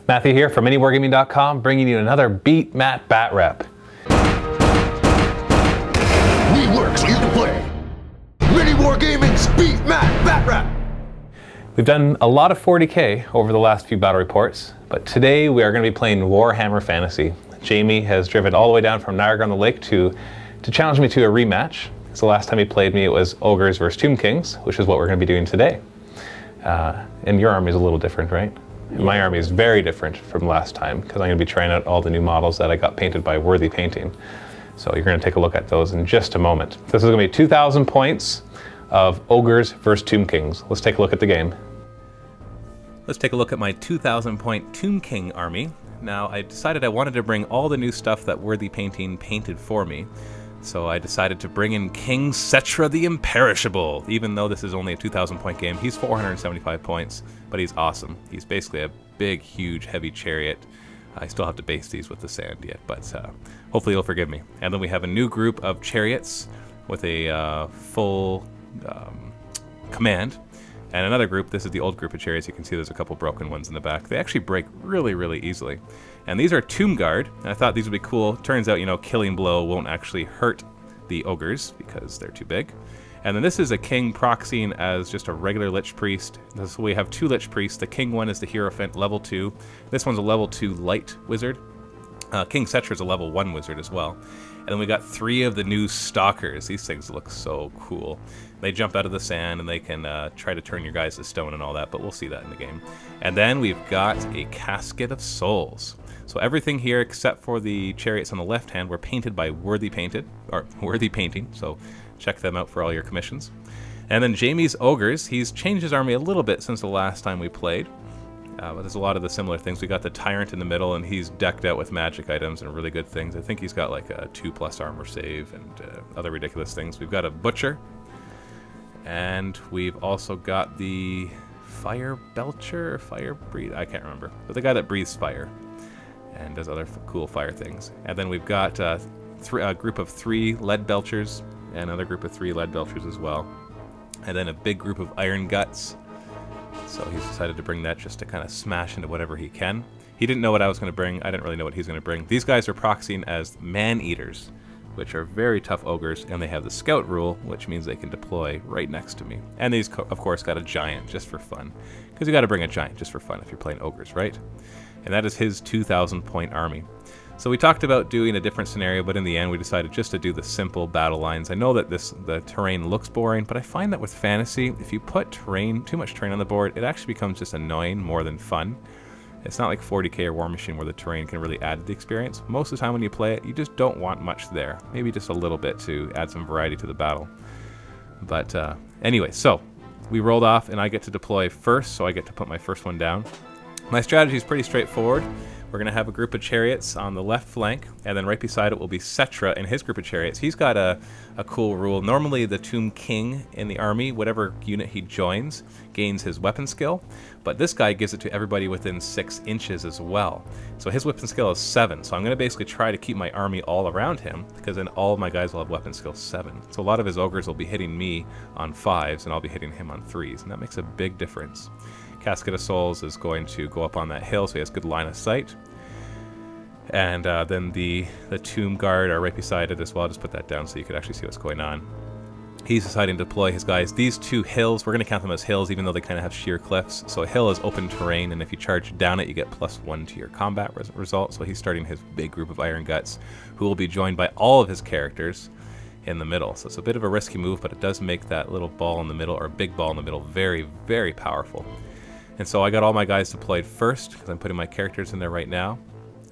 Matthew here from MiniWarGaming.com, bringing you another Beat Matt Batrep. We works here to play. MiniWarGaming's Beat Matt Batrep. We've done a lot of 40k over the last few battle reports, but today we are going to be playing Warhammer Fantasy. Jamie has driven all the way down from Niagara-on-the-Lake to challenge me to a rematch. So the last time he played me, it was Ogres versus Tomb Kings, which is what we're going to be doing today. And your army is a little different, right? And my army is very different from last time because I'm going to be trying out all the new models that I got painted by Worthy Painting. So you're going to take a look at those in just a moment. This is going to be 2,000 points of Ogres versus Tomb Kings. Let's take a look at the game. Let's take a look at my 2,000 point Tomb King army. Now I decided I wanted to bring all the new stuff that Worthy Painting painted for me. So I decided to bring in King Cetra the Imperishable. Even though this is only a 2,000 point game, he's 475 points, but he's awesome. He's basically a big, huge, heavy chariot. I still have to base these with the sand yet, but hopefully you'll forgive me. And then we have a new group of chariots with a full command. And another group, this is the old group of chariots. You can see there's a couple broken ones in the back. They actually break really, really easily. And these are Tomb Guard. And I thought these would be cool. Turns out, you know, Killing Blow won't actually hurt the ogres because they're too big. And then this is a king proxying as just a regular Lich Priest. So we have two Lich Priests. The king one is the Hierophant, level 2. This one's a level 2 light wizard. King Cetra is a level 1 wizard as well. And then we got 3 of the new Stalkers. These things look so cool. They jump out of the sand and they can try to turn your guys to stone and all that, but we'll see that in the game. And then we've got a Casket of Souls. So everything here except for the chariots on the left hand were painted by Worthy Painting, so check them out for all your commissions. And then Jamie's Ogres, he's changed his army a little bit since the last time we played. But there's a lot of the similar things. We got the Tyrant in the middle, and he's decked out with magic items and really good things. I think he's got like a 2+ armor save and other ridiculous things. We've got a Butcher, and we've also got the Fire Belcher, Fire Breathe, I can't remember, but the guy that breathes fire and does other cool fire things. And then we've got a group of 3 Lead Belchers, and another group of 3 Lead Belchers as well. And then a big group of Iron Guts. So he's decided to bring that just to kind of smash into whatever he can. He didn't know what I was going to bring. I didn't really know what he's going to bring. These guys are proxying as Man-Eaters, which are very tough ogres, and they have the Scout rule, which means they can deploy right next to me. And these, of course, got a Giant just for fun. Because you got to bring a Giant just for fun if you're playing ogres, right? And that is his 2,000 point army. So we talked about doing a different scenario, but in the end we decided just to do the simple battle lines. I know that the terrain looks boring, but I find that with fantasy, if you put too much terrain on the board, it actually becomes just annoying more than fun. It's not like 40k or War Machine where the terrain can really add to the experience. Most of the time when you play it, you just don't want much there. Maybe just a little bit to add some variety to the battle. But anyway, so we rolled off and I get to deploy first, so I get to put my first one down. My strategy is pretty straightforward. We're going to have a group of chariots on the left flank, and then right beside it will be Cetra and his group of chariots. He's got a cool rule. Normally the Tomb King in the army, whatever unit he joins, gains his weapon skill, but this guy gives it to everybody within 6 inches as well. So his weapon skill is 7, so I'm going to basically try to keep my army all around him, because then all of my guys will have weapon skill 7. So a lot of his ogres will be hitting me on 5s, and I'll be hitting him on 3s, and that makes a big difference. Casket of Souls is going to go up on that hill, so he has good line of sight. And then the Tomb Guard are right beside it as well. I'll just put that down so you could actually see what's going on. He's deciding to deploy his guys. These 2 hills, we're going to count them as hills, even though they kind of have sheer cliffs. So a hill is open terrain, and if you charge down it, you get +1 to your combat result. So he's starting his big group of Iron Guts, who will be joined by all of his characters in the middle. So it's a bit of a risky move, but it does make that little ball in the middle, or big ball in the middle, very, very powerful. And so I got all my guys deployed first, because I'm putting my characters in there right now,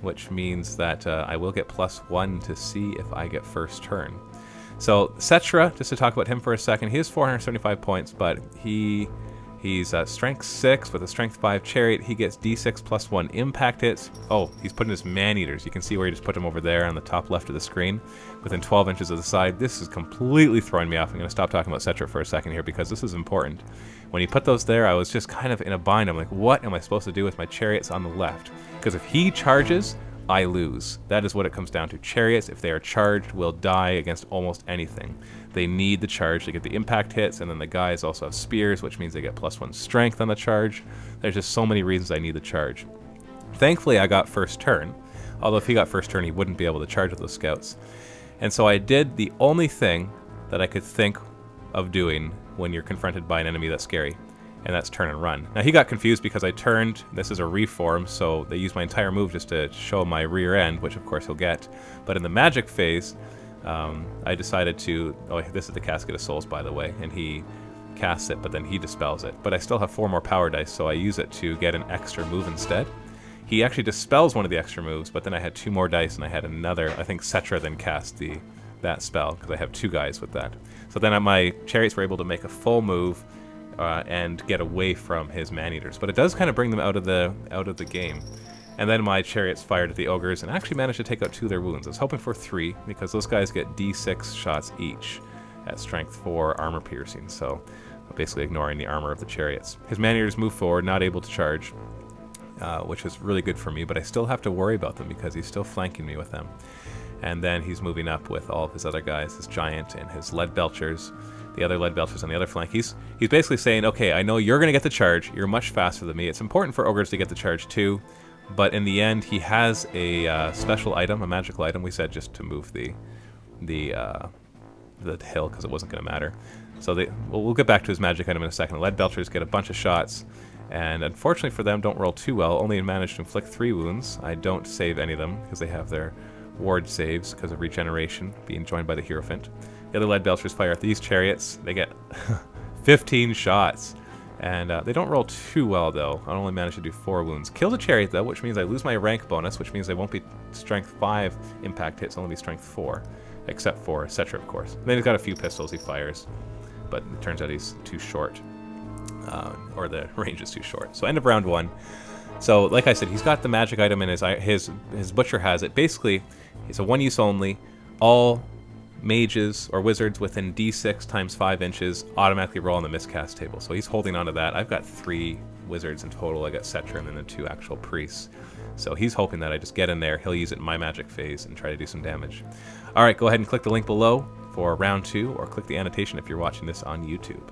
which means that I will get +1 to see if I get first turn. So Cetra, just to talk about him for a second, he has 475 points, but he's strength 6 with a strength 5 chariot. He gets d6 +1 impact hits. Oh, he's putting his Man-Eaters. You can see where he just put them over there on the top left of the screen, within 12 inches of the side. This is completely throwing me off. I'm going to stop talking about Cetra for a second here because this is important. When he put those there, I was just kind of in a bind. I'm like, what am I supposed to do with my chariots on the left? Because if he charges, I lose. That is what it comes down to. Chariots, if they are charged, will die against almost anything. They need the charge to get the impact hits, and then the guys also have spears, which means they get +1 strength on the charge. There's just so many reasons I need the charge. Thankfully, I got first turn. Although if he got first turn, he wouldn't be able to charge with those scouts. And so I did the only thing that I could think of doing when you're confronted by an enemy that's scary, and that's turn and run. Now he got confused because I turned, this is a reform, so they used my entire move just to show my rear end, which of course he'll get. But in the magic phase, I decided to, oh, this is the Casket of Souls, by the way, and he casts it, but then he dispels it. But I still have 4 more power dice, so I use it to get an extra move instead. He actually dispels one of the extra moves, but then I had 2 more dice, and I had another, I think Cetra then cast that spell, because I have 2 guys with that. So then my chariots were able to make a full move and get away from his man-eaters. But it does kind of bring them out of the game. And then my chariots fired at the ogres, and actually managed to take out 2 of their wounds. I was hoping for 3, because those guys get D6 shots each at strength 4 armor piercing, so basically ignoring the armor of the chariots. His man-eaters move forward, not able to charge, which was really good for me, but I still have to worry about them because he's still flanking me with them. And then he's moving up with all of his other guys, his giant and his lead belchers, the other lead belchers on the other flank. He's basically saying, okay, I know you're going to get the charge, you're much faster than me. It's important for ogres to get the charge too, but in the end he has a special item, a magical item, we said just to move the hill because it wasn't going to matter. So we'll get back to his magic item in a second. The lead belchers get a bunch of shots, and unfortunately for them, don't roll too well. Only managed to inflict 3 wounds. I don't save any of them because they have their ward saves because of regeneration, being joined by the Hierophant. The other lead belchers fire at these chariots. They get 15 shots, and they don't roll too well though. I only managed to do 4 wounds. Kill the chariot though, which means I lose my rank bonus, which means they won't be strength 5 impact hits, only be strength 4, except for Cetra, of course. And then he's got a few pistols he fires, but it turns out he's too short. Or the range is too short. So end of round 1. So like I said, he's got the magic item in his butcher has it. Basically, it's a 1 use only. All mages or wizards within D6 times 5 inches automatically roll on the miscast table. So he's holding on to that. I've got 3 wizards in total. I got Cetra and then the 2 actual priests. So he's hoping that I just get in there, he'll use it in my magic phase and try to do some damage. Alright, go ahead and click the link below for round 2, or click the annotation if you're watching this on YouTube.